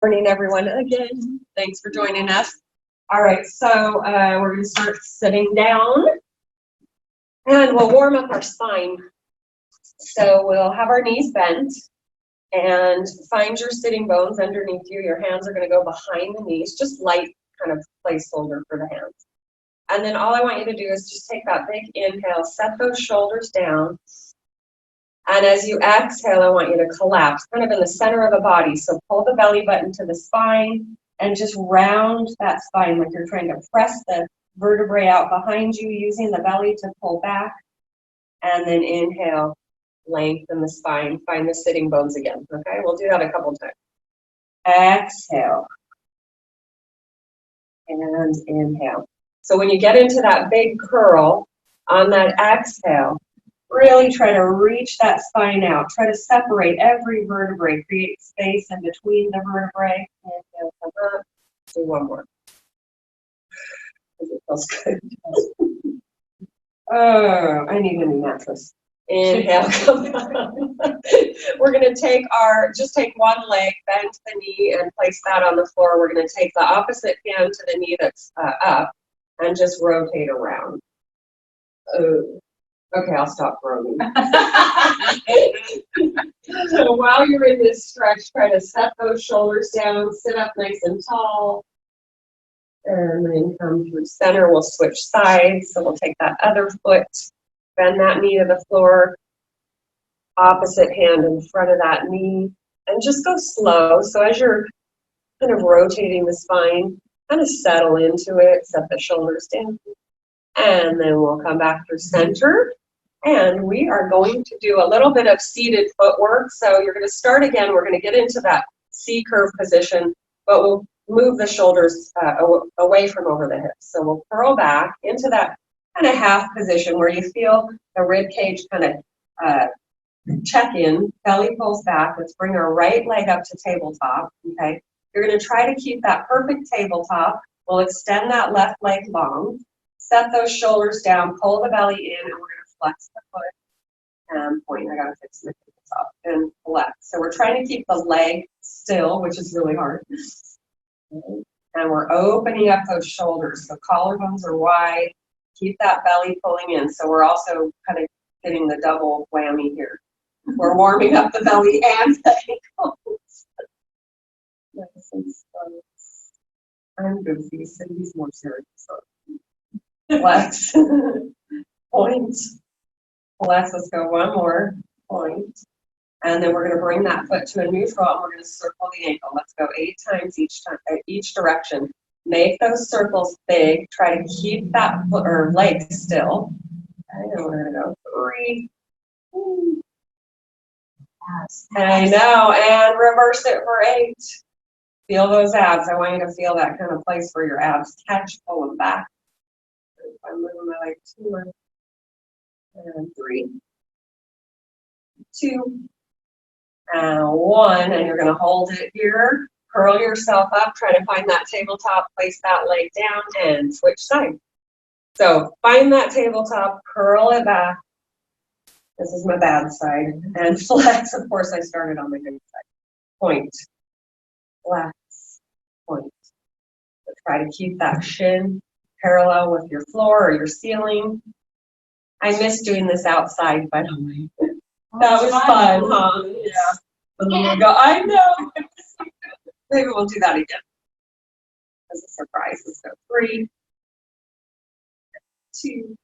Morning, everyone, again. Thanks for joining us. All right, so we're going to start sitting down, and we'll warm up our spine. So we'll have our knees bent, and find your sitting bones underneath you. Your hands are going to go behind the knees, just light kind of placeholder for the hands. And then all I want you to do is just take that big inhale, set those shoulders down. And as you exhale, I want you to collapse kind of in the center of the body. So pull the belly button to the spine and just round that spine like you're trying to press the vertebrae out behind you, using the belly to pull back. And then inhale, lengthen the spine, find the sitting bones again. Okay, we'll do that a couple times. Exhale. And inhale. So when you get into that big curl on that exhale, really try to reach that spine out. Try to separate every vertebrae, create space in between the vertebrae. Inhale, come up. Do one more. It feels good. Oh, I need a new mattress. Inhale, come up. We're going to just take one leg, bend the knee, and place that on the floor. We're going to take the opposite hand to the knee that's up and just rotate around. Oh. Okay, I'll stop groaning. So while you're in this stretch, try to set those shoulders down, sit up nice and tall, and then come through center. We'll switch sides. So we'll take that other foot, bend that knee to the floor, opposite hand in front of that knee, and just go slow. So as you're kind of rotating the spine, kind of settle into it, set the shoulders down. And then we'll come back through center. And we are going to do a little bit of seated footwork. So you're going to start again. We're going to get into that C-curve position, but we'll move the shoulders away from over the hips. So we'll curl back into that kind of half position where you feel the rib cage kind of check in, belly pulls back. Let's bring our right leg up to tabletop. Okay. You're going to try to keep that perfect tabletop. We'll extend that left leg long. Set those shoulders down, pull the belly in, and we're going to flex the foot and point. I got to fix my tabletop and flex. So we're trying to keep the leg still, which is really hard. And we're opening up those shoulders. So collarbones are wide. Keep that belly pulling in. So we're also kind of getting the double whammy here. We're warming up the belly and the ankles. I'm goofy. Cindy's more serious. So. Flex, point, flex, let's go one more, point, and then we're going to bring that foot to a neutral and we're going to circle the ankle. Let's go 8 times each direction. Make those circles big, try to keep that foot or leg still. Okay, and we're going to go 3. I know, and reverse it for 8. Feel those abs. I want you to feel that kind of place where your abs catch, pull them back. I'm moving my leg 2 and 3, 2, and 1, and you're going to hold it here. Curl yourself up. Try to find that tabletop. Place that leg down and switch sides. So find that tabletop. Curl it back. This is my bad side. And flex. Of course, I started on the good side. Point. Flex. Point. So try to keep that shin parallel with your floor or your ceiling. I miss doing this outside, but that was fun, huh? Yeah. I know. Maybe we'll do that again as a surprise. Let's go 3, 2,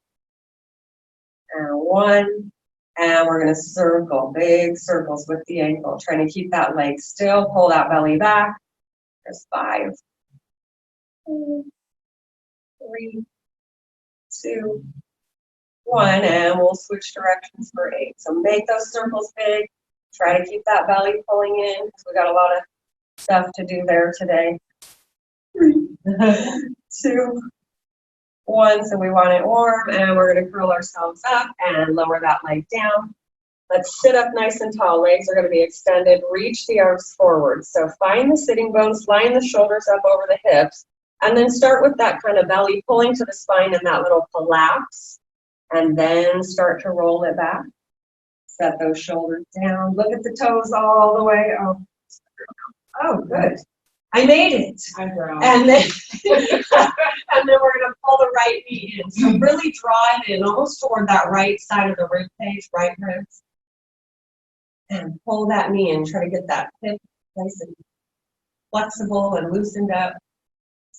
and 1. And we're going to circle, big circles with the ankle, trying to keep that leg still, pull that belly back. There's 5, 3, 2, 1, and we'll switch directions for 8. So make those circles big. Try to keep that belly pulling in because we got a lot of stuff to do there today. 3, 2, 1. So we want it warm, and we're going to curl ourselves up and lower that leg down. Let's sit up nice and tall. Legs are going to be extended. Reach the arms forward. So find the sitting bones, line the shoulders up over the hips. And then start with that kind of belly pulling to the spine and that little collapse. And then start to roll it back. Set those shoulders down. Look at the toes all the way. Oh, good. I made it. I'm grown. And then, and then we're going to pull the right knee in. So really draw it in almost toward that right side of the rib cage, right ribs. And pull that knee in. Try to get that hip nice and flexible and loosened up.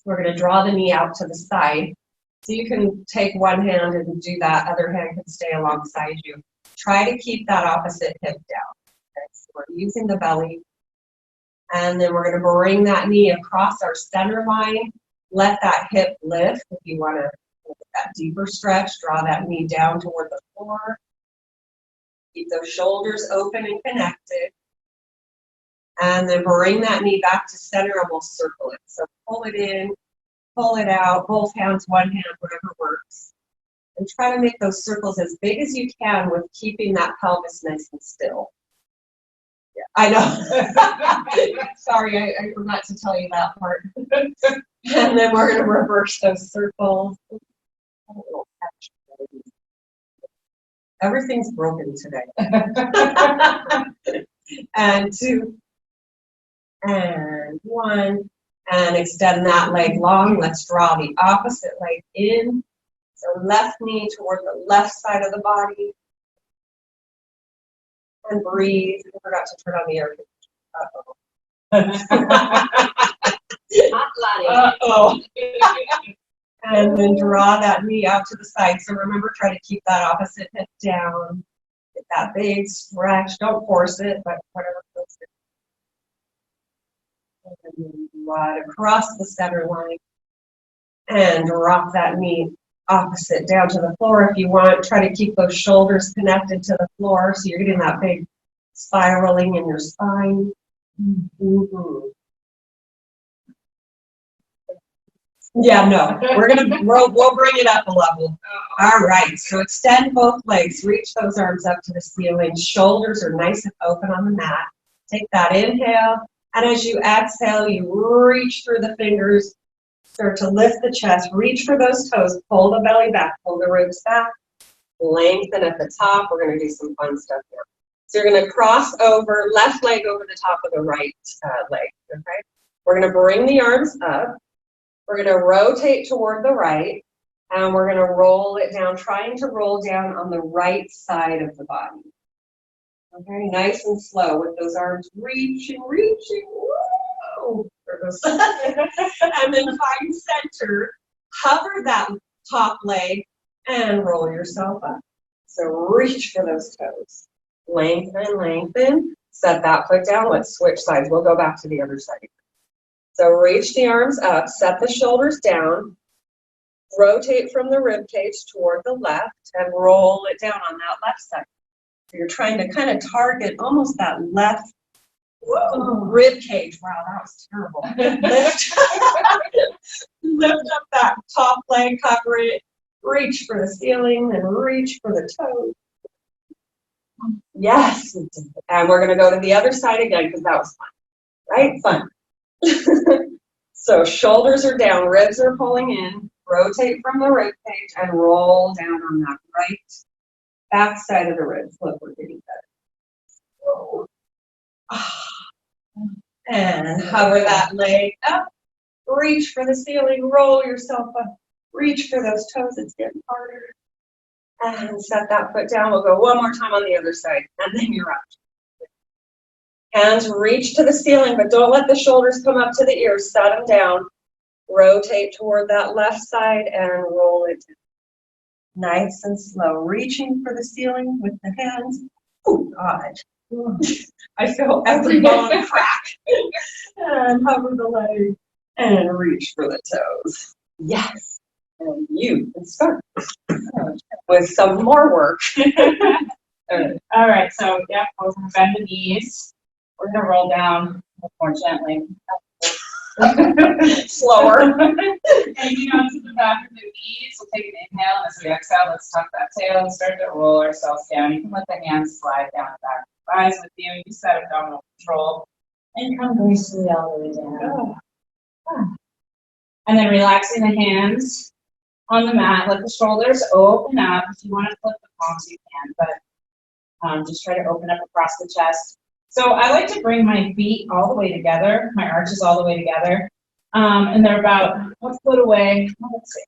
We're going to draw the knee out to the side. So you can take one hand and do that. Other hand can stay alongside you. Try to keep that opposite hip down. Okay? So we're using the belly. And then we're going to bring that knee across our center line. Let that hip lift. If you want to get that deeper stretch, draw that knee down toward the floor. Keep those shoulders open and connected. And then bring that knee back to center and we'll circle it. So pull it in, pull it out, both hands, one hand, whatever works. And try to make those circles as big as you can with keeping that pelvis nice and still. Yeah, I know. Sorry, I forgot to tell you that part. And then we're going to reverse those circles. Everything's broken today. And 2, and 1, and extend that leg long. Let's draw the opposite leg in. So left knee toward the left side of the body. And breathe. I forgot to turn on the air conditioner. Uh-oh. And then draw that knee out to the side. So remember, try to keep that opposite hip down. Get that big stretch. Don't force it, but whatever feels good. And then draw it across the center line. And drop that knee opposite down to the floor if you want. Try to keep those shoulders connected to the floor so you're getting that big spiraling in your spine. Mm-hmm. Yeah, no, we'll bring it up a level. All right, so extend both legs, reach those arms up to the ceiling. Shoulders are nice and open on the mat. Take that inhale, and as you exhale, you reach through the fingers. Start to lift the chest, reach for those toes, pull the belly back, pull the ribs back, lengthen at the top. We're going to do some fun stuff here. So you're going to cross over, left leg over the top of the right leg, okay? We're going to bring the arms up. We're going to rotate toward the right, and we're going to roll it down, trying to roll down on the right side of the body. Okay, nice and slow with those arms reaching. Whoa! And then find center, hover that top leg, and roll yourself up. So reach for those toes. Lengthen. Set that foot down. Let's switch sides. We'll go back to the other side. So reach the arms up, set the shoulders down, rotate from the rib cage toward the left, and roll it down on that left side. So you're trying to kind of target almost that left rib cage. Wow, that was terrible. Lift up that top leg, cover it, reach for the ceiling, and reach for the toes. Yes, and we're going to go to the other side again because that was fun, right? Fun. So shoulders are down, ribs are pulling in, rotate from the rib cage and roll down on that right back side of the ribs. Look, we're getting better. And hover that leg up, reach for the ceiling, roll yourself up, reach for those toes, it's getting harder. And set that foot down. We'll go one more time on the other side, and then you're up. Hands reach to the ceiling, but don't let the shoulders come up to the ears. Set them down. Rotate toward that left side and roll it down. Nice and slow. Reaching for the ceiling with the hands. Oh, God. I feel every bone crack. And hover the leg and reach for the toes. Yes. And you can start with some more work. All right, so yeah, we're going to bend the knees. We're going to roll down more gently. Slower. Hanging onto the back of the knees. We'll take an inhale. As we exhale, let's tuck that tail and start to roll ourselves down. You can let the hands slide down the back of the thighs with you. You set abdominal control. And come gracefully all the way down. And then relaxing the hands on the mat. Let the shoulders open up. If you want to flip the palms, you can. But just try to open up across the chest. So I like to bring my feet all the way together, my arches all the way together, and they're about a foot away. Let's see.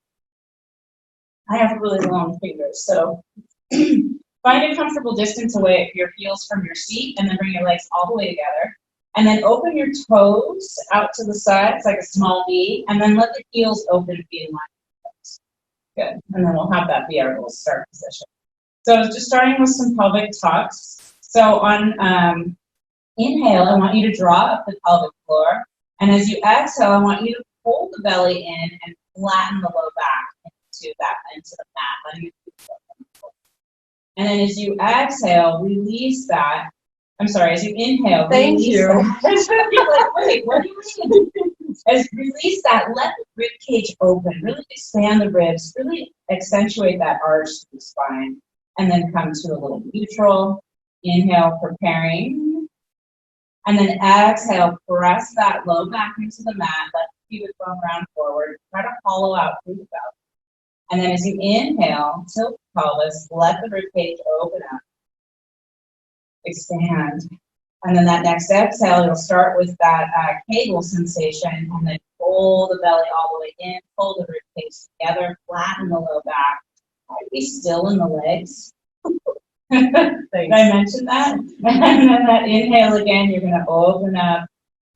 I have really long fingers, so find a comfortable distance away at your heels from your seat, and then bring your legs all the way together. And then open your toes out to the sides like a small V, and then let the heels open and be in line with the toes. Good. And then we'll have that be our little start position. So just starting with some pelvic tucks. So on inhale, I want you to draw up the pelvic floor. And as you exhale, I want you to pull the belly in and flatten the low back into the mat. Letting your feet go. And then as you exhale, release that. I'm sorry, as you inhale, Thank release you. that. You're like, wait, what are you doing? As release that, let the rib cage open. Really expand the ribs. Really accentuate that arch to the spine. And then come to a little neutral. Inhale, preparing. And then exhale, press that low back into the mat. Let the feet bone round forward. Try to hollow out through the belly. And then as you inhale, tilt the pelvis, let the rib cage open up, expand. And then that next exhale, you'll start with that cable sensation, and then pull the belly all the way in, pull the rib cage together, flatten the low back. Try to be still in the legs. Did I mention that? And then that inhale again, you're going to open up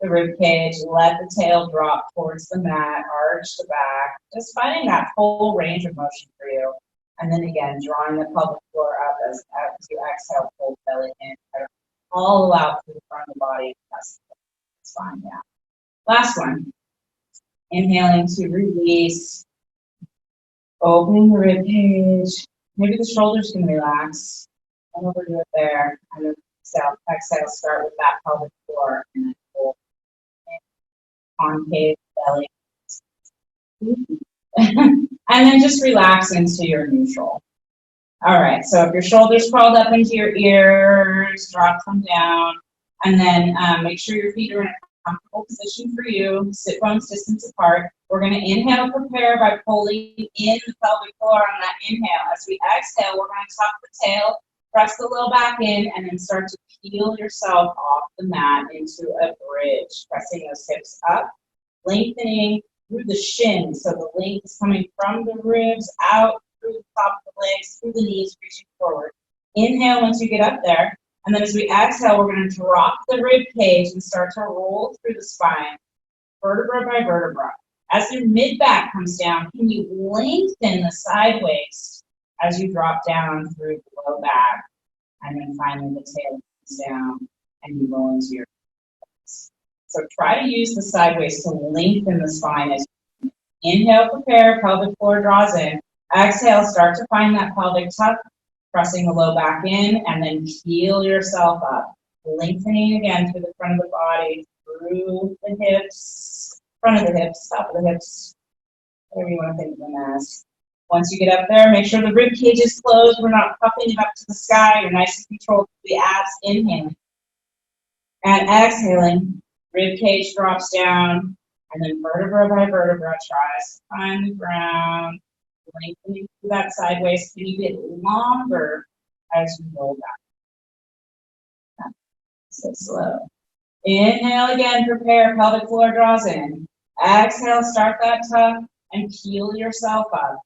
the rib cage, let the tail drop towards the mat, arch the back, just finding that full range of motion for you. And then again, drawing the pelvic floor up as you exhale, pull the belly in, all out through the front of the body. That's fine, yeah. Last one. Inhaling to release, opening the rib cage. Maybe the shoulders can relax. Don't overdo it there. And then exhale, start with that pelvic floor and then pull. Concave belly. And then just relax into your neutral. All right, so if your shoulders crawled up into your ears, drop them down, and then make sure your feet are in a comfortable position for you, sit bones distance apart. We're going to inhale, prepare by pulling in the pelvic floor on that inhale. As we exhale, we're going to tuck the tail, press the low back in, and then start to peel yourself off the mat into a bridge, pressing those hips up, lengthening through the shins. So the length is coming from the ribs out through the top of the legs, through the knees, reaching forward. Inhale once you get up there. And then as we exhale, we're going to drop the rib cage and start to roll through the spine, vertebra by vertebra. As your mid-back comes down, can you lengthen the side waist as you drop down through the low back? And then finally the tail comes down and you roll into your legs. So try to use the side waist to lengthen the spine as you inhale, prepare, pelvic floor draws in. Exhale, start to find that pelvic tuck, pressing the low back in, and then peel yourself up. Lengthening again through the front of the body, through the hips, front of the hips, top of the hips, whatever you want to think of them as. Once you get up there, make sure the rib cage is closed. We're not puffing it up to the sky. You're nice and controlled through the abs. Inhaling. And exhaling, rib cage drops down, and then vertebra by vertebra tries to find the ground. Lengthening through that sideways, can you get longer as you roll back? So slow. Inhale again, prepare, pelvic floor draws in. Exhale, start that tuck and peel yourself up.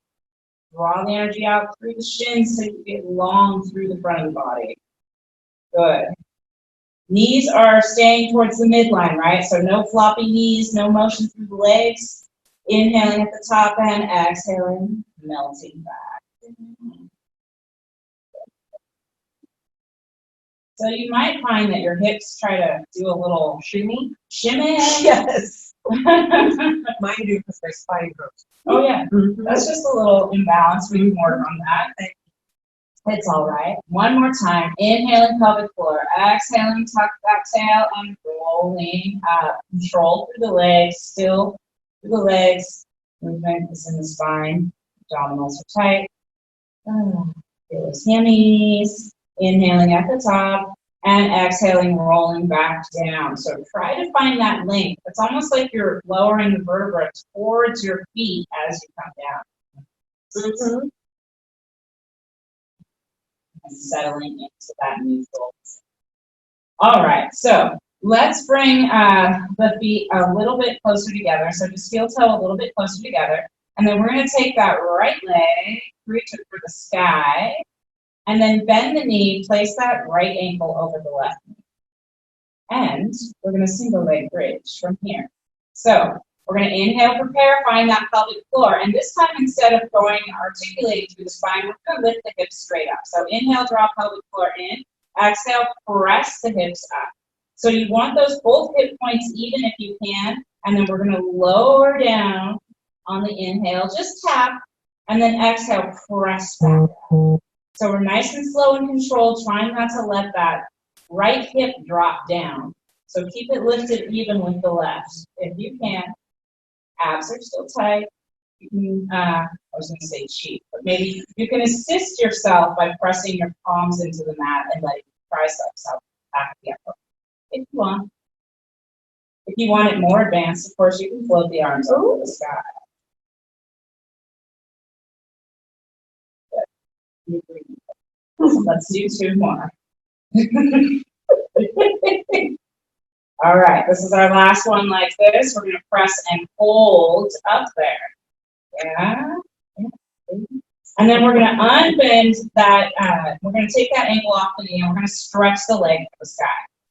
Draw the energy out through the shins so you get long through the front of the body. Good. Knees are staying towards the midline, right? So no floppy knees, no motion through the legs. Inhaling at the top and exhaling, melting back. So you might find that your hips try to do a little shimmy. Yes. Mine do because my spine hurts. Oh yeah, that's just a little imbalance. We can work on that. It's all right. One more time. Inhaling pelvic floor. Exhaling, tuck that tail and rolling up. Control through the legs, still through the legs. Movement is in the spine. Abdominals are tight. Feel those hammies. Inhaling at the top and exhaling, rolling back down. So try to find that length. It's almost like you're lowering the vertebra towards your feet as you come down. And settling into that neutral. All right, so let's bring the feet a little bit closer together. So just heel toe a little bit closer together. And then we're going to take that right leg, reach it for the sky, and then bend the knee, place that right ankle over the left knee. And we're going to single leg bridge from here. So we're going to inhale, prepare, find that pelvic floor. And this time, instead of going articulating through the spine, we're going to lift the hips straight up. So inhale, draw pelvic floor in. Exhale, press the hips up. So you want those both hip points even if you can. And then we're going to lower down on the inhale. Just tap. And then exhale, press back up. So we're nice and slow and controlled, trying not to let that right hip drop down. So keep it lifted even with the left. If you can, abs are still tight. You can, I was going to say cheat, but maybe you can assist yourself by pressing your palms into the mat and letting your triceps out back of the upper. If you want. If you want it more advanced, of course, you can float the arms over the sky. Good. Let's do 2 more. All right, this is our last one like this. We're going to press and hold up there. Yeah. And then we're going to unbend that, we're going to take that ankle off the knee and we're going to stretch the leg to the sky.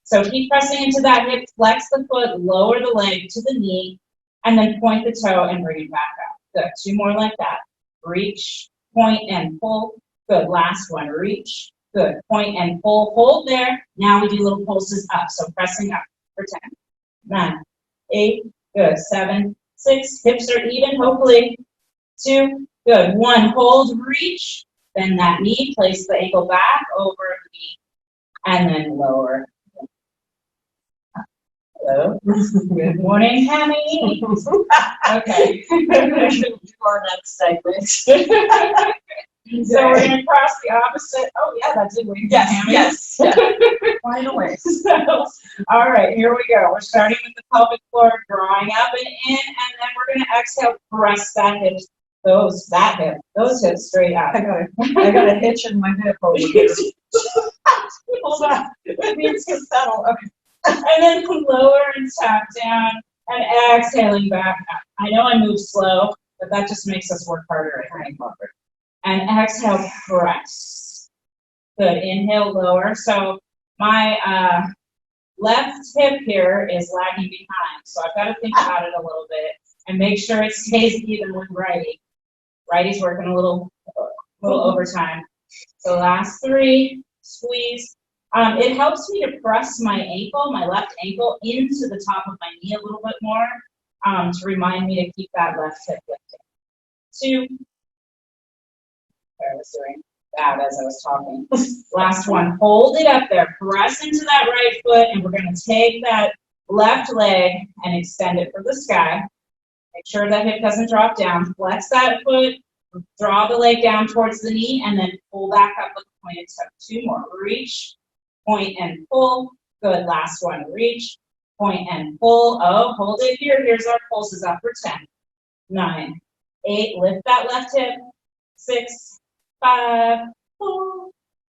So keep pressing into that hip, flex the foot, lower the leg to the knee, and then point the toe and bring it back up. Good, 2 more like that. Reach, point, and pull. Good, last one, reach. Good, point and pull, hold there. Now we do little pulses up, so pressing up for 10, 9, 8, good, 7, 6, hips are even, hopefully. 2, good, 1, hold, reach, bend that knee, place the ankle back over the knee, and then lower. Hello. Good morning, Hammy. Okay. Our next segment. So we're going to cross the opposite. Oh, yeah, that did wing. Yes. Right away. So, all right, here we go. We're starting with the pelvic floor, drawing up and in, and then we're going to exhale, press that hip, those hips straight up. I got a hitch in my hip over here. Hold on. It needs to settle. Okay. And then lower and tap down and exhaling back up. I know I move slow, but that just makes us work harder at hang longer. And exhale, press. Good, inhale, lower. So my left hip here is lagging behind. So I've got to think about it a little bit and make sure it stays even with righty. Righty's working a little overtime. So last 3, squeeze. It helps me to press my ankle, my left ankle, into the top of my knee a little bit more to remind me to keep that left hip lifted. 2. I was doing that as I was talking. Last one, hold it up there. Press into that right foot, and we're going to take that left leg and extend it for the sky. Make sure that hip doesn't drop down. Flex that foot, draw the leg down towards the knee, and then pull back up with a pointed toe. 2 more. Reach, point, and pull. Good. Last one. Reach, point, and pull. Oh, hold it here. Here's our pulses up for 10, 9, 8. Lift that left hip. 6, 5, 4,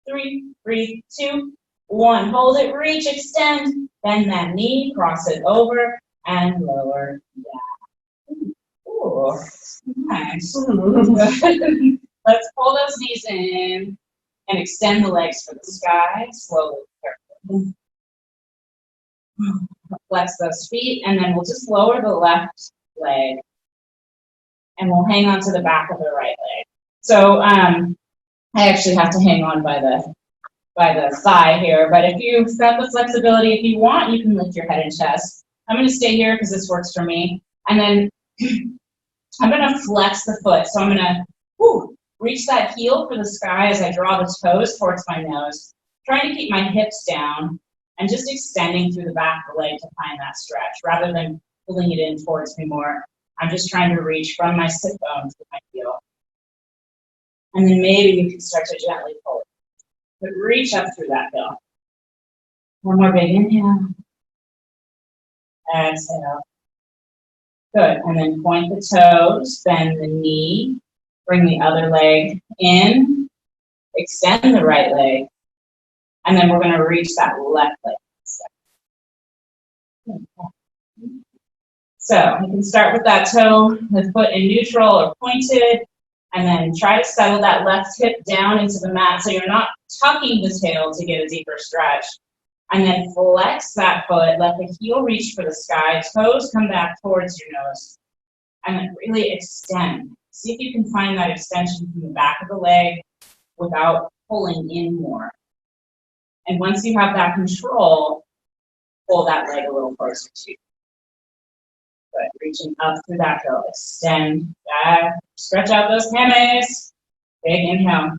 3, breathe, 2, 1. Hold it, reach, extend, bend that knee, cross it over, and lower down. Ooh, nice. Let's pull those knees in and extend the legs for the sky, slowly, carefully. Flex those feet, and then we'll just lower the left leg, and we'll hang on to the back of the right leg. So I actually have to hang on by the thigh here, but if you've got the flexibility, if you want, you can lift your head and chest. I'm going to stay here because this works for me. And then I'm going to flex the foot. So I'm going to reach that heel for the sky as I draw the toes towards my nose, trying to keep my hips down and just extending through the back of the leg to find that stretch rather than pulling it in towards me more. I'm just trying to reach from my sit bone to my heel. And then maybe you can start to gently pull it. But reach up through that heel. One more big inhale. Exhale. Good. And then point the toes, bend the knee, bring the other leg in, extend the right leg, and then we're going to reach that left leg. So you can start with that toe, the foot in neutral or pointed, and then try to settle that left hip down into the mat so you're not tucking the tail to get a deeper stretch. And then flex that foot, let the heel reach for the sky, toes come back towards your nose. And then really extend. See if you can find that extension from the back of the leg without pulling in more. And once you have that control, pull that leg a little closer to you. Good, reaching up through that heel, extend back, stretch out those hammies. Big inhale.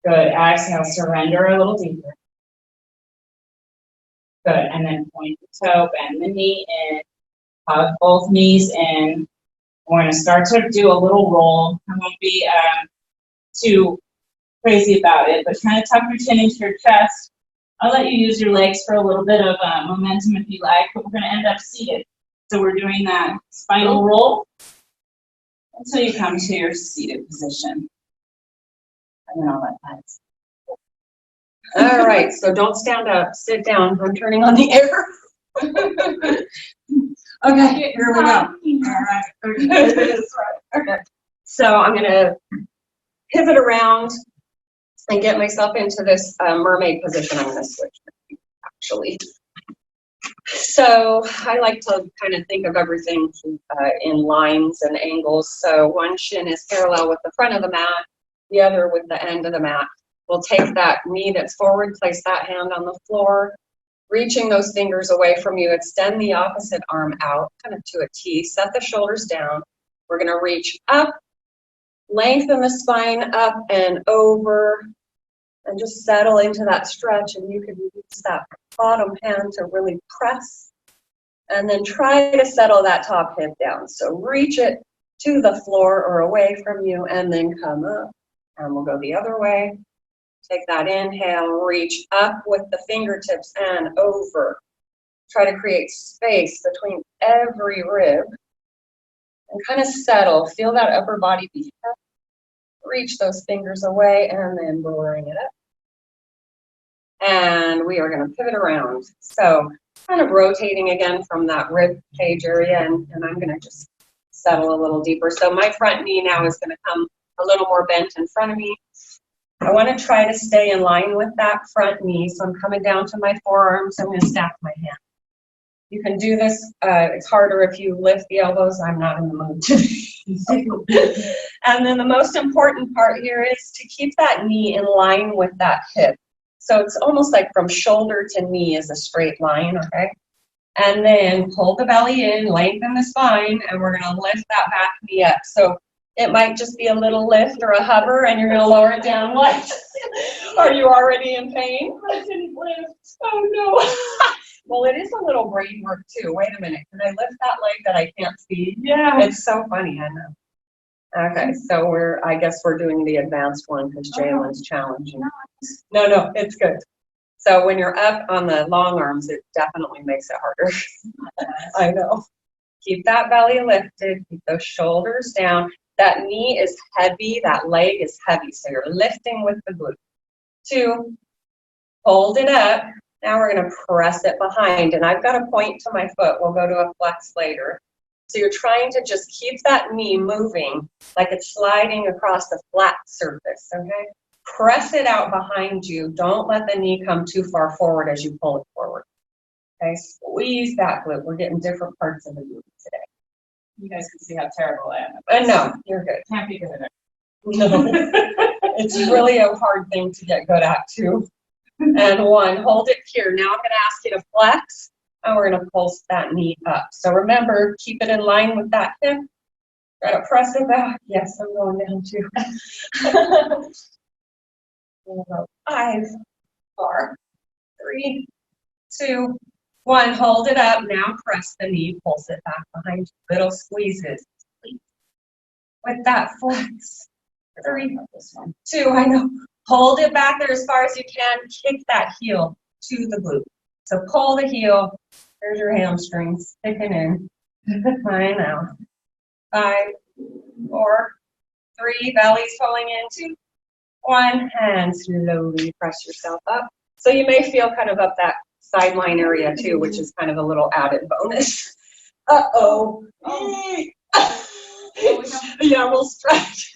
Good, exhale, surrender a little deeper. Good, and then point the toe, bend the knee in, hug both knees in. We're gonna start to do a little roll. I won't be too crazy about it, but kind of tuck your chin into your chest. I'll let you use your legs for a little bit of momentum if you like, but we're gonna end up seated. So we're doing that spinal roll until you come to your seated position. And then I'll let that. All right, so don't stand up, sit down. I'm turning on the air. Okay, here we go. All right. Okay. So I'm going to pivot around and get myself into this mermaid position. I'm going to switch, actually. So I like to kind of think of everything in lines and angles. So one shin is parallel with the front of the mat, the other with the end of the mat. We'll take that knee that's forward, place that hand on the floor, reaching those fingers away from you. Extend the opposite arm out, kind of to a T. Set the shoulders down. We're going to reach up, lengthen the spine up and over, and just settle into that stretch. And you can use that bottom hand to really press, and then try to settle that top hip down. So reach it to the floor or away from you, and then come up. And we'll go the other way. Take that inhale, reach up with the fingertips and over. Try to create space between every rib and kind of settle. Feel that upper body be heavy. Reach those fingers away and then lowering it up. And we are going to pivot around. So kind of rotating again from that rib cage area, and I'm going to just settle a little deeper. So my front knee now is going to come a little more bent in front of me. I want to try to stay in line with that front knee. So I'm coming down to my forearms. I'm going to stack my hand. You can do this. It's harder if you lift the elbows. I'm not in the mood today. And then the most important part here is to keep that knee in line with that hip. So it's almost like from shoulder to knee is a straight line, okay? And then pull the belly in, lengthen the spine, and we're going to lift that back knee up. So it might just be a little lift or a hover, and you're going to lower it down. What? Are you already in pain? I didn't lift. Oh, no. Well, it is a little brain work, too. Wait a minute. Can I lift that leg that I can't see? Yeah. It's so funny, I know. Okay, so I guess we're doing the advanced one because Jailyn's challenging. No, it's good. So when you're up on the long arms, it definitely makes it harder. I know. Keep that belly lifted. Keep those shoulders down. That knee is heavy, that leg is heavy, so you're lifting with the glute. 2, hold it up. Now we're going to press it behind, and I've got a point to my foot. We'll go to a flex later. So you're trying to just keep that knee moving like it's sliding across a flat surface, okay? Press it out behind you. Don't let the knee come too far forward as you pull it forward. Okay, squeeze that glute. We're getting different parts of the glute today. You guys can see how terrible I am. No, you're good. Can't be good at it. No, it's really a hard thing to get good at too. And 1, hold it here. Now I'm going to ask you to flex, and we're going to pulse that knee up. So remember, keep it in line with that hip. Try to press it back. Yes, I'm going down too. We'll go 5, 4, 3, 2, 1. Hold it up. Now press the knee. Pulse it back behind you. Little squeezes. With that flex. 3, 2, I know. Hold it back there as far as you can. Kick that heel to the glute. So pull the heel. There's your hamstrings sticking in. I know. 5, 4, 3. Belly's pulling in. 2, 1. And slowly press yourself up. So you may feel kind of up that sideline area too, which is kind of a little added bonus. Uh-oh. Yeah, we'll stretch.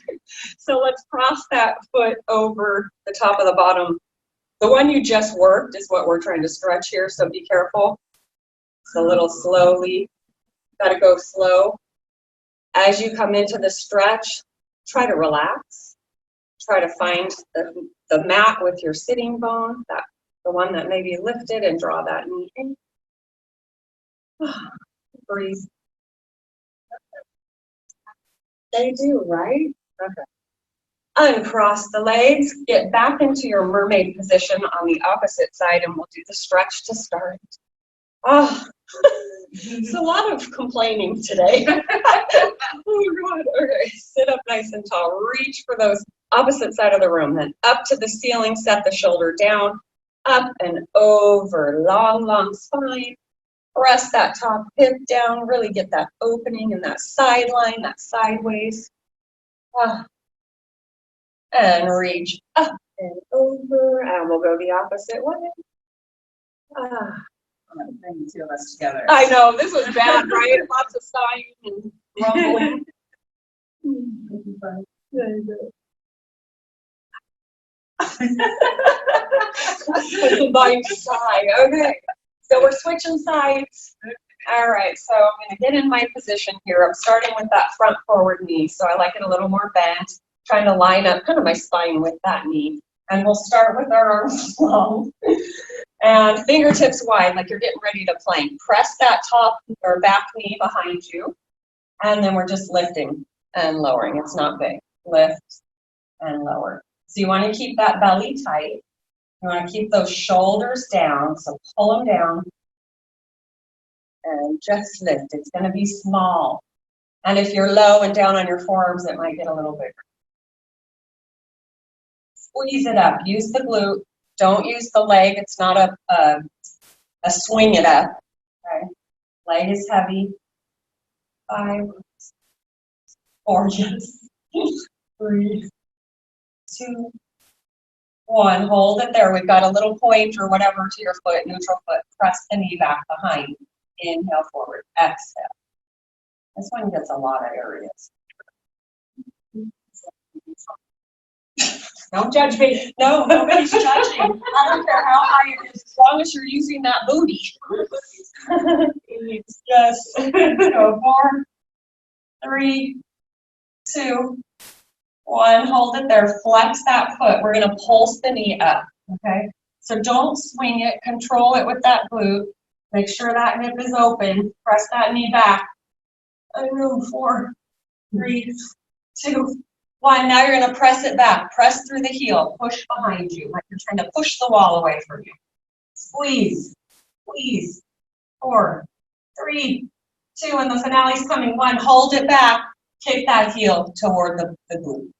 So let's cross that foot over the top of the bottom. The one you just worked is what we're trying to stretch here, so be careful. It's a little slowly. Got to go slow. As you come into the stretch, try to relax. Try to find the mat with your sitting bone, the one that may be lifted, and draw that knee in. Breathe. They do, right? Okay. Uncross the legs, get back into your mermaid position on the opposite side, and we'll do the stretch to start. Oh, it's a lot of complaining today. Oh, God. Okay, sit up nice and tall. Reach for those opposite side of the room. Then up to the ceiling, set the shoulder down, up and over. Long, long spine. Press that top hip down. Really get that opening in that sideline, that sideways. And reach up and over. And we'll go the opposite way. Bring the two of us together. I know, this was bad, right? Lots of sighing and rumbling. A combined sigh. Okay, so we're switching sides. All right, so I'm going to get in my position here. I'm starting with that front forward knee, so I like it a little more bent. Trying to line up kind of my spine with that knee. And we'll start with our arms long. And fingertips wide, like you're getting ready to plank. Press that top or back knee behind you. And then we're just lifting and lowering. It's not big. Lift and lower. So you want to keep that belly tight. You want to keep those shoulders down. So pull them down. And just lift. It's going to be small. And if you're low and down on your forearms, it might get a little bigger. Squeeze it up. Use the glute. Don't use the leg. It's not a swing it up. Okay. Leg is heavy. 5, 4, yes. 3, 2, 1. Hold it there. We've got a little point or whatever to your foot, neutral foot. Press the knee back behind. Inhale forward. Exhale. This one gets a lot of areas. Don't judge me. No, nobody's judging. I don't care how high it is, as long as you're using that booty. Just go 4, 3, 2, 1. Hold it there. Flex that foot. We're going to pulse the knee up. Okay. So don't swing it. Control it with that glute. Make sure that hip is open. Press that knee back. I know. 4, 3, 2, 1. Now you're going to press it back. Press through the heel. Push behind you, like you're trying to push the wall away from you. Squeeze. Squeeze. 4, 3, 2, and the finale's coming. 1. Hold it back. Kick that heel toward the glute.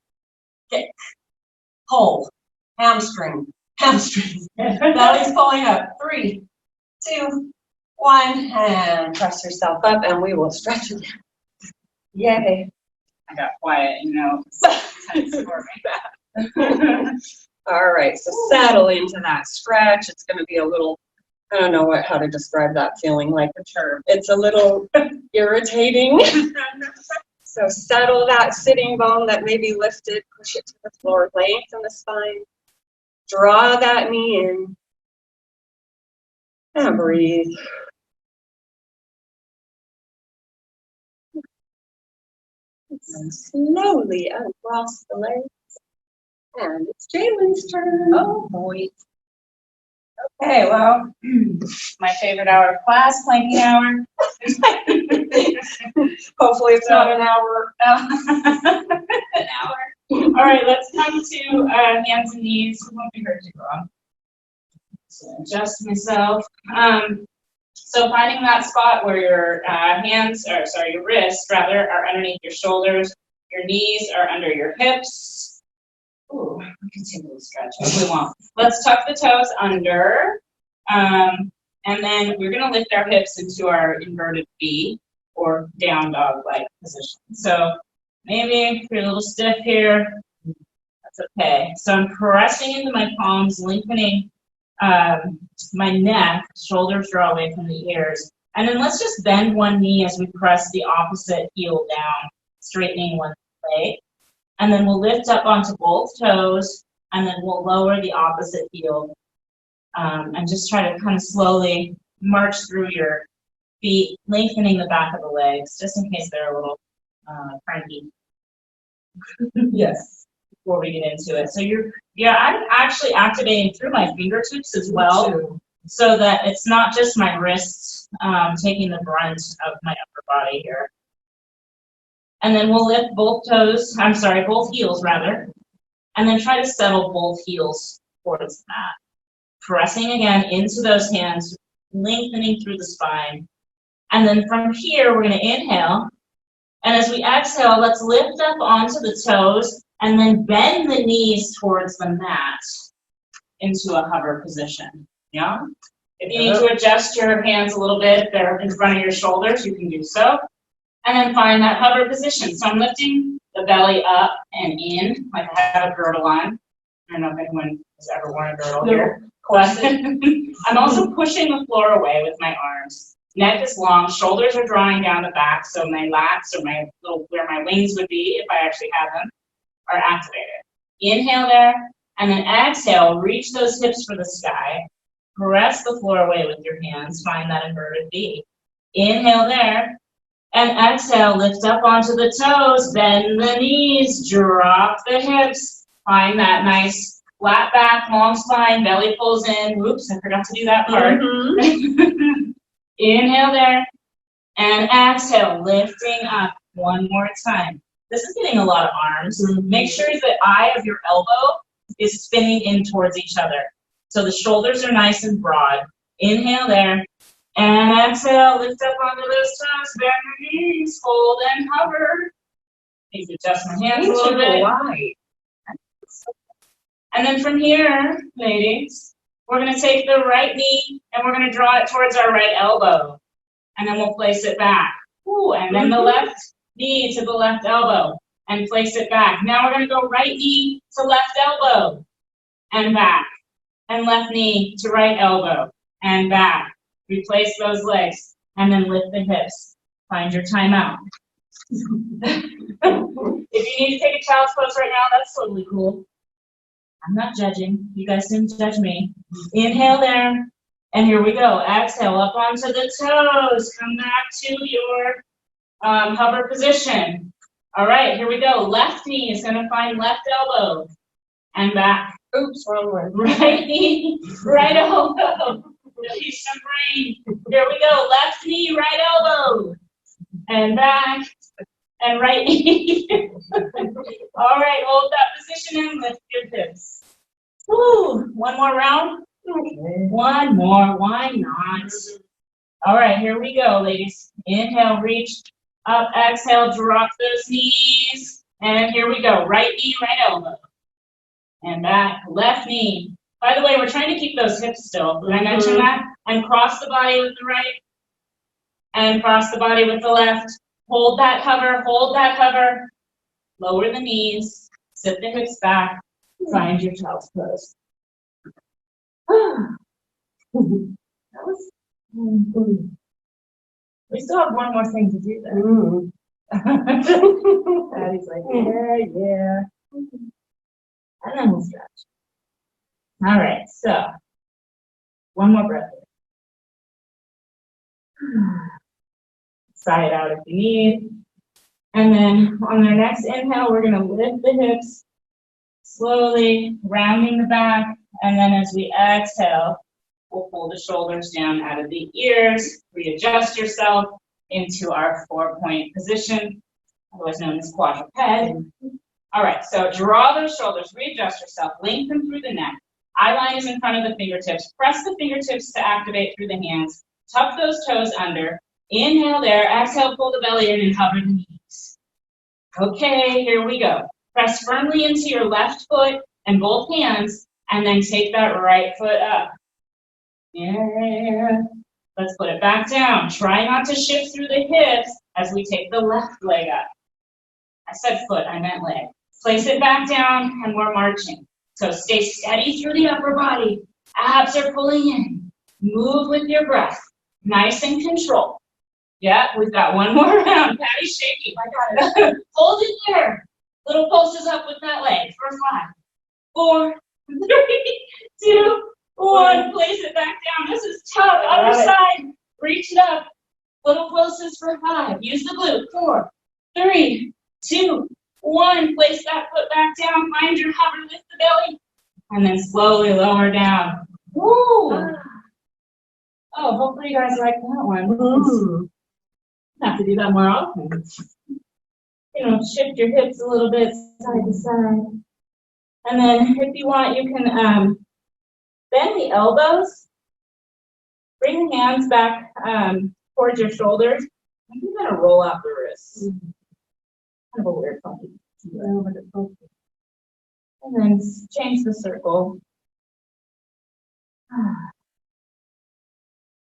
Kick. Pull. Hamstring. Hamstring. Belly's pulling up. 3, 2, 1. And press yourself up, and we will stretch again. Yay. I got quiet, you know. Tense for me. All right, so settle into that stretch. It's going to be a little, I don't know how to describe that feeling, like it's a little irritating. So settle that sitting bone that may be lifted, push it to the floor, lengthen the spine. Draw that knee in. And breathe. And slowly uncross the legs. And it's Jailyn's turn. Oh boy. Okay, well, my favorite hour of class, planking hour. Hopefully it's not an hour. An hour. All right, let's come to hands and knees. It won't be hurt too long. So adjust myself. So finding that spot where your your wrists rather are underneath your shoulders, your knees are under your hips. Ooh, we can take a little stretch if we want. Let's tuck the toes under, and then we're gonna lift our hips into our inverted V or down dog-like position. So maybe if you're a little stiff here, that's okay. So I'm pressing into my palms, lengthening my neck, shoulders draw away from the ears. And then let's just bend one knee as we press the opposite heel down, straightening one leg. And then we'll lift up onto both toes, and then we'll lower the opposite heel. And just try to kind of slowly march through your feet, lengthening the back of the legs, just in case they're a little cranky. Yes. Before we get into it. So I'm actually activating through my fingertips as well, so that it's not just my wrists taking the brunt of my upper body here. And then we'll lift both heels rather, and then try to settle both heels towards the mat. Pressing again into those hands, lengthening through the spine. And then from here, we're going to inhale. And as we exhale, let's lift up onto the toes and then bend the knees towards the mat into a hover position. Yeah? If you need to adjust your hands a little bit, if they're in front of your shoulders, you can do so. And then find that hover position. So I'm lifting the belly up and in, like I have a girdle on. I don't know if anyone has ever worn a girdle here. But I'm also pushing the floor away with my arms. Neck is long, shoulders are drawing down the back, so my lats or where my wings would be, if I actually have them, are activated. Inhale there, and then exhale, reach those hips for the sky. Press the floor away with your hands, find that inverted V. Inhale there, and exhale, lift up onto the toes, bend the knees, drop the hips. Find that nice flat back, long spine, belly pulls in. Oops, I forgot to do that part. Inhale there, and exhale, lifting up one more time. This is getting a lot of arms. Make sure the eye of your elbow is spinning in towards each other. So the shoulders are nice and broad. Inhale there, and exhale, lift up onto those toes, bend the knees, hold and hover. Need to adjust my hands a little bit. And then from here, ladies, we're going to take the right knee and we're going to draw it towards our right elbow. And then we'll place it back. Ooh, and then the left knee to the left elbow and place it back. Now we're going to go right knee to left elbow and back. And left knee to right elbow and back. Replace those legs and then lift the hips. Find your timeout. If you need to take a child's pose right now, that's totally cool. I'm not judging. You guys didn't judge me. Inhale there. And here we go. Exhale up onto the toes. Come back to your hover position. All right, here we go. Left knee is going to find left elbow and back. Oops, wrong one. Right knee, right elbow. Release some brain. Here we go. Left knee, right elbow. And back. And right knee. All right, hold that position and lift your hips. Woo! One more round? Okay. One more, why not? All right, here we go, ladies. Inhale, reach up, exhale, drop those knees. And here we go. Right knee, right elbow. And back, left knee. By the way, we're trying to keep those hips still. Did I mention that? And cross the body with the right. And cross the body with the left. Hold that hover, hold that hover. Lower the knees, sit the hips back, find your child's pose. We still have one more thing to do then. Patty's like, yeah. And then we'll stretch. All right, so one more breath. Sigh it out if you need. And then on our next inhale, we're going to lift the hips slowly, rounding the back. And then as we exhale, we'll pull the shoulders down out of the ears, readjust yourself into our 4-point position, otherwise known as quadruped. All right, so draw those shoulders, readjust yourself, lengthen through the neck. Eye line is in front of the fingertips. Press the fingertips to activate through the hands. Tuck those toes under. Inhale there. Exhale, pull the belly in and hover the knees. Okay, here we go. Press firmly into your left foot and both hands, and then take that right foot up. Yeah. Let's put it back down. Try not to shift through the hips as we take the left leg up. I said foot, I meant leg. Place it back down, and we're marching. So stay steady through the upper body Abs are pulling in. Move with your breath. Nice and controlled. Yeah, we've got one more round. Patty's shaking. I got it. Hold it there. Little pulses up with that leg for 5, 4, 3, 2, 1. Place it back down. This is tough. Other side. Reach it up. Little pulses for 5. Use the glute. 4, 3, 2, 1. Place that foot back down. Find your hover. Lift the belly. And then slowly lower down. Woo! Oh, hopefully you guys like that one. Have to do that more often. Shift your hips a little bit side to side. And then if you want, you can bend the elbows. Bring the hands back towards your shoulders. And you kind of roll out the wrists. Kind of a weird funky. And then change the circle.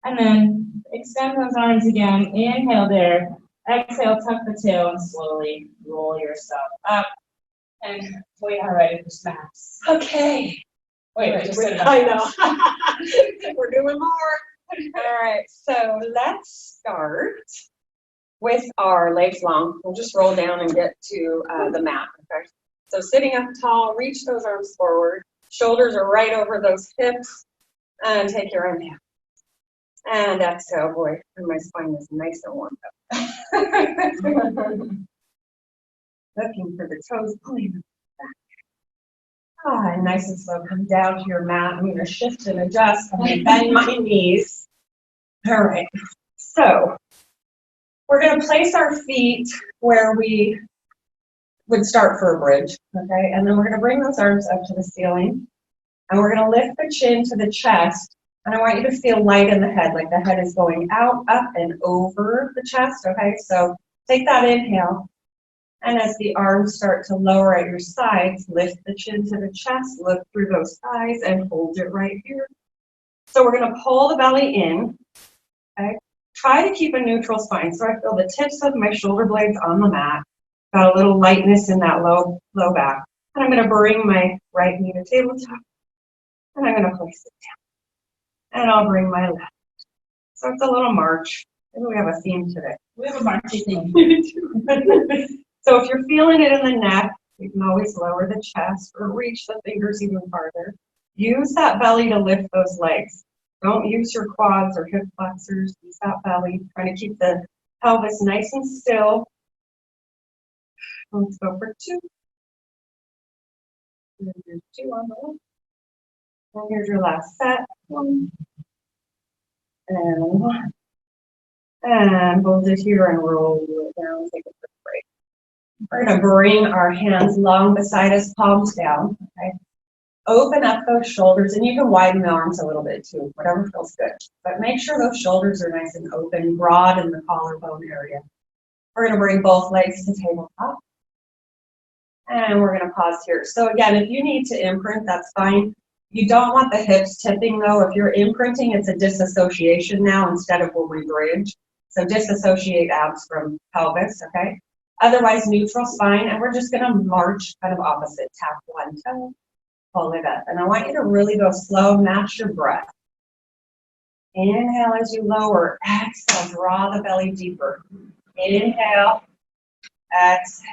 And then extend those arms again. Inhale there. Exhale, tuck the tail and slowly roll yourself up. And we are ready for snaps. Okay. Wait, just I know. We're doing more. All right, so let's start with our legs long. We'll just roll down and get to the mat. Okay. So sitting up tall, reach those arms forward. Shoulders are right over those hips. And take your inhale. And exhale, boy, and my spine is nice and warmed up. Looking for the toes, pulling them back. And nice and slow, come down to your mat. I'm going to shift and adjust. I'm going to bend my knees. All right, so we're going to place our feet where we would start for a bridge, okay? And then we're going to bring those arms up to the ceiling. And we're going to lift the chin to the chest. And I want you to feel light in the head, like the head is going out, up, and over the chest, okay? So take that inhale. And as the arms start to lower at your sides, lift the chin to the chest, look through those thighs, and hold it right here. So we're going to pull the belly in, okay? Try to keep a neutral spine. So I feel the tips of my shoulder blades on the mat. Got a little lightness in that low back. And I'm going to bring my right knee to tabletop. And I'm going to place it down. And I'll bring my left. So it's a little march. Maybe we have a theme today. We have a marchy theme. So if you're feeling it in the neck, you can always lower the chest or reach the fingers even farther. Use that belly to lift those legs. Don't use your quads or hip flexors. Use that belly. Trying to keep the pelvis nice and still. Let's go for 2. And here's 2 on the left. And here's your last set. 1. And 1. And hold it here and roll it down. Take a quick break. We're going to bring our hands long beside us, palms down. Okay. Open up those shoulders, and you can widen the arms a little bit too, whatever feels good. But make sure those shoulders are nice and open, broad in the collarbone area. We're going to bring both legs to tabletop. And we're going to pause here. So again, if you need to imprint, that's fine. You don't want the hips tipping though. If you're imprinting, it's a disassociation now instead of when we bridge. So disassociate abs from pelvis, okay? Otherwise, neutral spine, and we're just gonna march kind of opposite. Tap 1 toe, pull it up. And I want you to really go slow, match your breath. Inhale as you lower, exhale, draw the belly deeper. Inhale, exhale.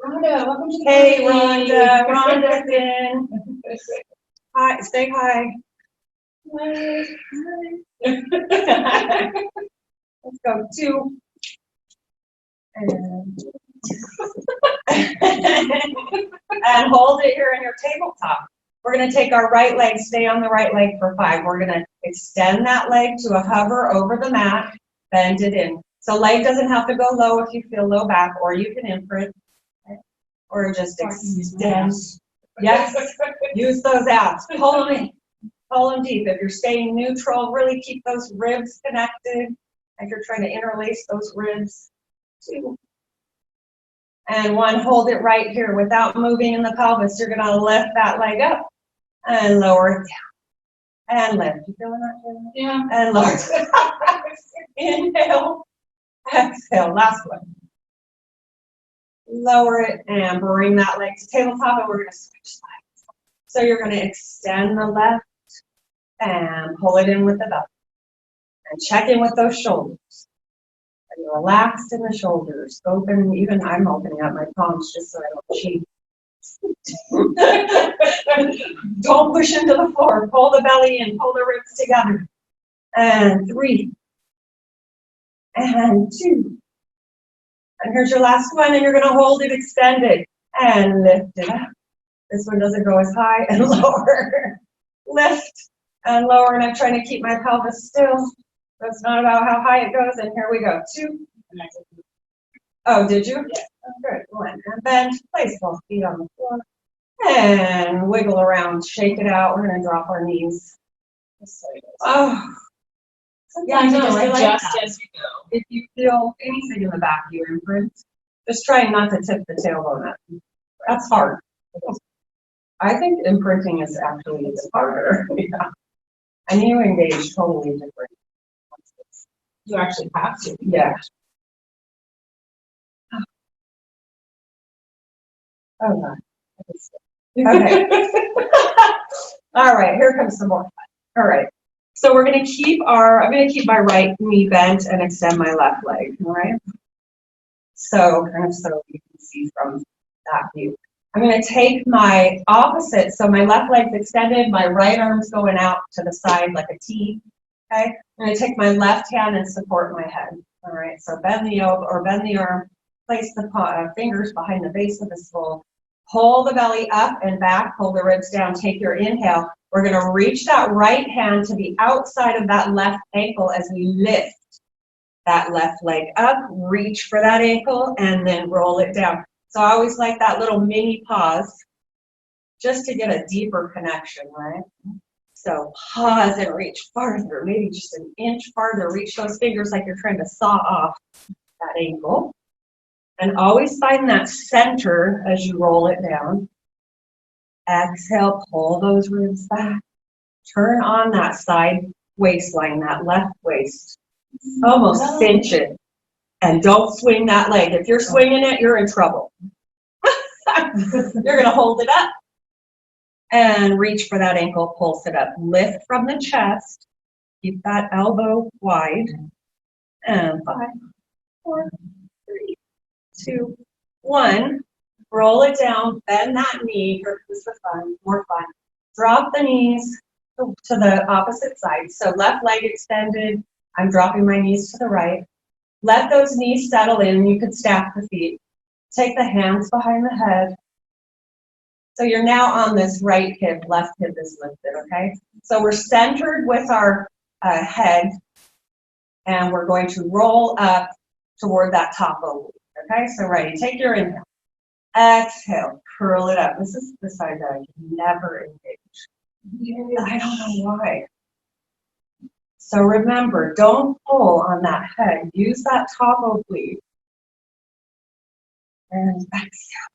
Rhonda, welcome to the Hey, party. Rhonda. Rhonda's in. Hi, say hi. Let's go 2. And hold it here on your tabletop. We're going to take our right leg, stay on the right leg for 5. We're going to extend that leg to a hover over the mat, bend it in. So leg doesn't have to go low if you feel low back, or you can imprint. Or just extend. Yes, use those abs. Pull them in. Pull them deep. If you're staying neutral, really keep those ribs connected. If you're trying to interlace those ribs. 2. And 1, hold it right here without moving in the pelvis. You're going to lift that leg up and lower it down. And lift. You feeling that, Jailyn? Yeah. And lower. Inhale. Exhale. Last one. Lower it and bring that leg to tabletop, and we're going to switch sides. So you're going to extend the left and pull it in with the belly. And check in with those shoulders. And relaxed in the shoulders. Open, even I'm opening up my palms just so I don't cheat. Don't push into the floor. Pull the belly in, pull the ribs together. And 3. And 2. And here's your last one, and you're going to hold it extended. And lift it up. This one doesn't go as high, and lower. Lift and lower, and I'm trying to keep my pelvis still. That's not about how high it goes, and here we go. 2. Oh, did you? Yeah. Oh, good. 1. And bend. Place both feet on the floor. And wiggle around. Shake it out. We're going to drop our knees. Oh. Yeah, I know. I like Adjust that. as you go. If you feel anything in the back of your imprint, just try not to tip the tailbone up. That's hard. I think imprinting is actually the harder. Yeah. And you engage totally different. You actually have to. Yeah. Oh, God. Okay. All right, here comes some more fun. All right. So I'm going to keep my right knee bent and extend my left leg. All right. So kind of so you can see from that view. I'm going to take my opposite. So my left leg's extended, my right arm's going out to the side like a T. Okay. I'm going to take my left hand and support my head. All right. So bend the elbow or bend the arm, place the fingers behind the base of the skull. Pull the belly up and back, pull the ribs down, take your inhale. We're going to reach that right hand to the outside of that left ankle as we lift that left leg up, reach for that ankle, and then roll it down. So I always like that little mini pause just to get a deeper connection, right? So pause and reach farther, maybe just an inch farther. Reach those fingers like you're trying to saw off that ankle. And always find that center as you roll it down. Exhale, pull those ribs back. Turn on that side waistline, that left waist. Almost cinch it. And don't swing that leg. If you're swinging it, you're in trouble. You're going to hold it up. And reach for that ankle, pulse it up. Lift from the chest. Keep that elbow wide. And 5, 4, 3, 2, 1. Roll it down, bend that knee. Here comes the fun, more fun. Drop the knees to the opposite side. So left leg extended. I'm dropping my knees to the right. Let those knees settle in. You could stack the feet. Take the hands behind the head. So you're now on this right hip, left hip is lifted, okay? So we're centered with our head, and we're going to roll up toward that top oblique. Okay, so ready, take your inhale. Exhale, curl it up. This is the side that I can never engage. I don't know why. So remember, don't pull on that head. Use that top oblique. And exhale.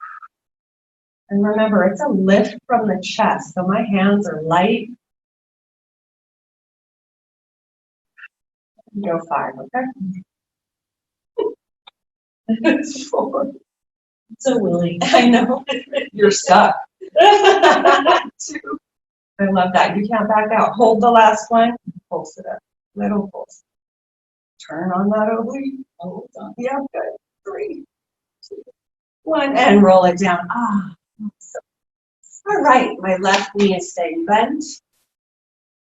And remember, it's a lift from the chest. So my hands are light. Go 5, okay? 4. So willing. I know. You're stuck. 2. I love that. You can't back out. Hold the last one. Pulse it up. Little pulse. Turn on that oblique. Hold on. Yeah, good. 3, 2, 1. And roll it down. Ah. All right. My left knee is staying bent.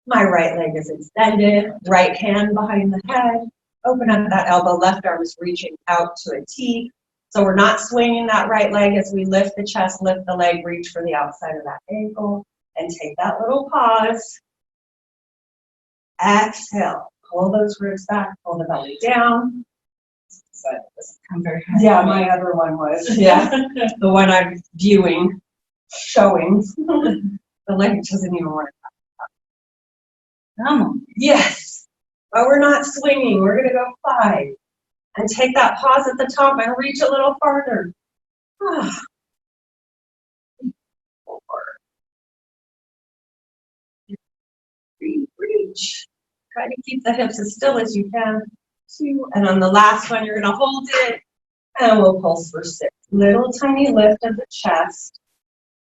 My right leg is extended. Right hand behind the head. Open up that elbow. Left arm is reaching out to a T. So we're not swinging that right leg as we lift the chest, lift the leg, reach for the outside of that ankle, and take that little pause. Exhale. Pull those ribs back, pull the belly down. So it doesn't come very high. Yeah, my other one was. Yeah, the one I'm viewing, showing. The leg doesn't even work. Come on. Yes, but we're not swinging. We're going to go 5. And take that pause at the top and reach a little farther. 4. Reach. Try to keep the hips as still as you can. 2. And on the last one, you're going to hold it. And we'll pulse for 6. Little tiny lift of the chest.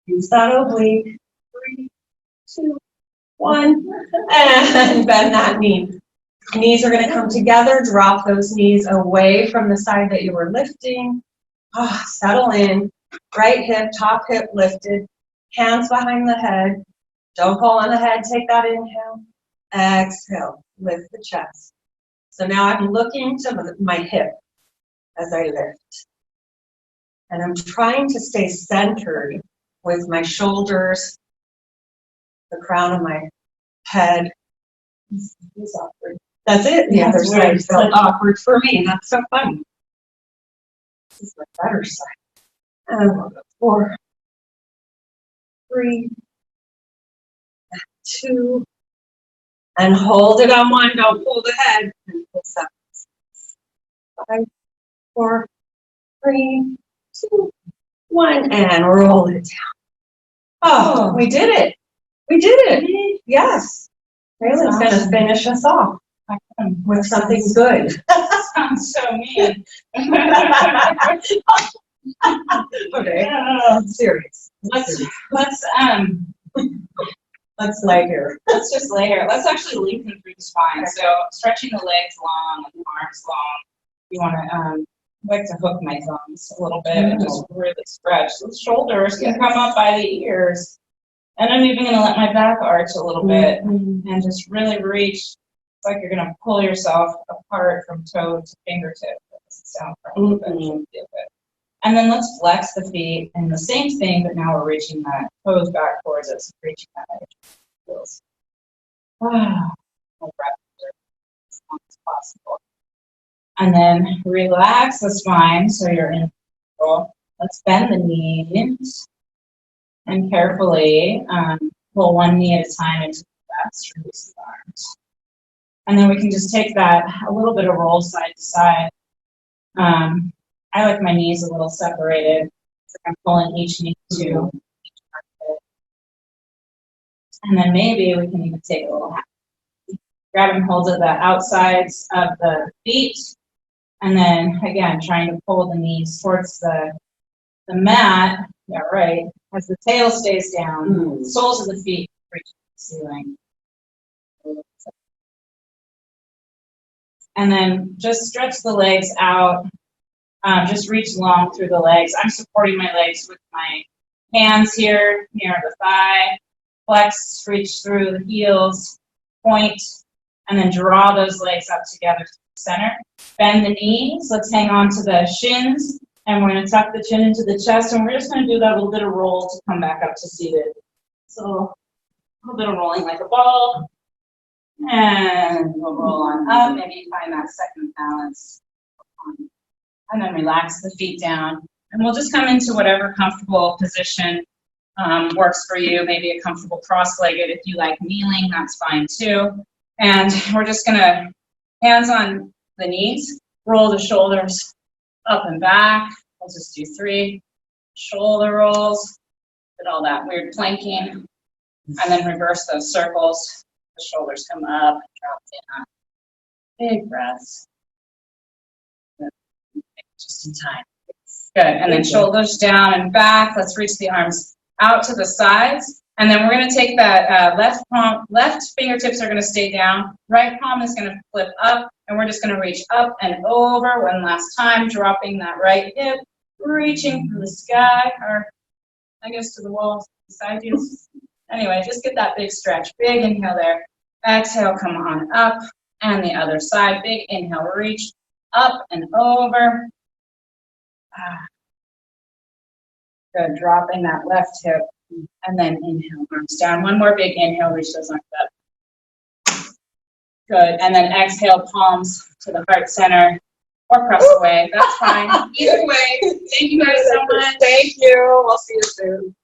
Use that oblique. 3, 2, 1, and bend that knee. Knees are going to come together. Drop those knees away from the side that you were lifting. Settle in. Right hip, top hip lifted. Hands behind the head. Don't pull on the head. Take that inhale. Exhale. Lift the chest. So now I'm looking to my hip as I lift. And I'm trying to stay centered with my shoulders, the crown of my head. It's awkward. That's it. The other side felt awkward for me. That's so funny. This is the better side. And we'll go 4, 3, 2, and hold it on 1. Don't pull the head. And pull 7, 5, 4, 3, 2, 1, and roll it down. Oh, we did it. We did it. Yes. Jailyn's going to finish us off with something good. That sounds so mean. Okay. I'm serious. Let's lay here. Let's just lay here. Let's actually lengthen through the spine. So stretching the legs long, the arms long. You want to like to hook my thumbs a little bit and just really stretch. The shoulders can come up by the ears. And I'm even going to let my back arch a little bit and just really reach. It's like you're going to pull yourself apart from toe to fingertip. That doesn't sound right, but it should feel good. And then let's flex the feet and the same thing, but now we're reaching that toes back towards us, reaching that edge. Feels. Breath as long as possible. And then relax the spine so you're in control. Let's bend the knees and carefully pull one knee at a time into the chest, release the arms. And then we can just take that a little bit of roll side to side. I like my knees a little separated. So I'm pulling each knee to each armpit. And then maybe we can even take a little half. Grab and hold at the outsides of the feet. And then again, trying to pull the knees towards the mat. Yeah, right. As the tail stays down, soles of the feet reach the ceiling. And then just stretch the legs out. Just reach long through the legs. I'm supporting my legs with my hands here near the thigh. Flex, reach through the heels, point, and then draw those legs up together to the center. Bend the knees. Let's hang on to the shins. And we're going to tuck the chin into the chest. And we're just going to do that little bit of roll to come back up to seated. So a little bit of rolling like a ball. And we'll roll on up. Maybe find that second balance. And then relax the feet down. And we'll just come into whatever comfortable position works for you. Maybe a comfortable cross-legged. If you like kneeling, that's fine too. And we're just going to, hands on the knees, roll the shoulders up and back. We'll just do 3 shoulder rolls. Did all that weird planking. And then reverse those circles. The shoulders come up, drop down. Big breaths. Just in time. Good. And then shoulders down and back. Let's reach the arms out to the sides. And then we're going to take that left fingertips are going to stay down. Right palm is going to flip up. And we're just going to reach up and over one last time, dropping that right hip, reaching for the sky, or I guess to the walls beside you. Anyway, just get that big stretch. Big inhale there. Exhale, come on up. And the other side. Big inhale, reach up and over. Good. Dropping that left hip. And then inhale, arms down. One more big inhale, reach those arms up. Good. And then exhale, palms to the heart center or press away. That's fine. Either way. Thank you guys so much. Thank you. We'll see you soon.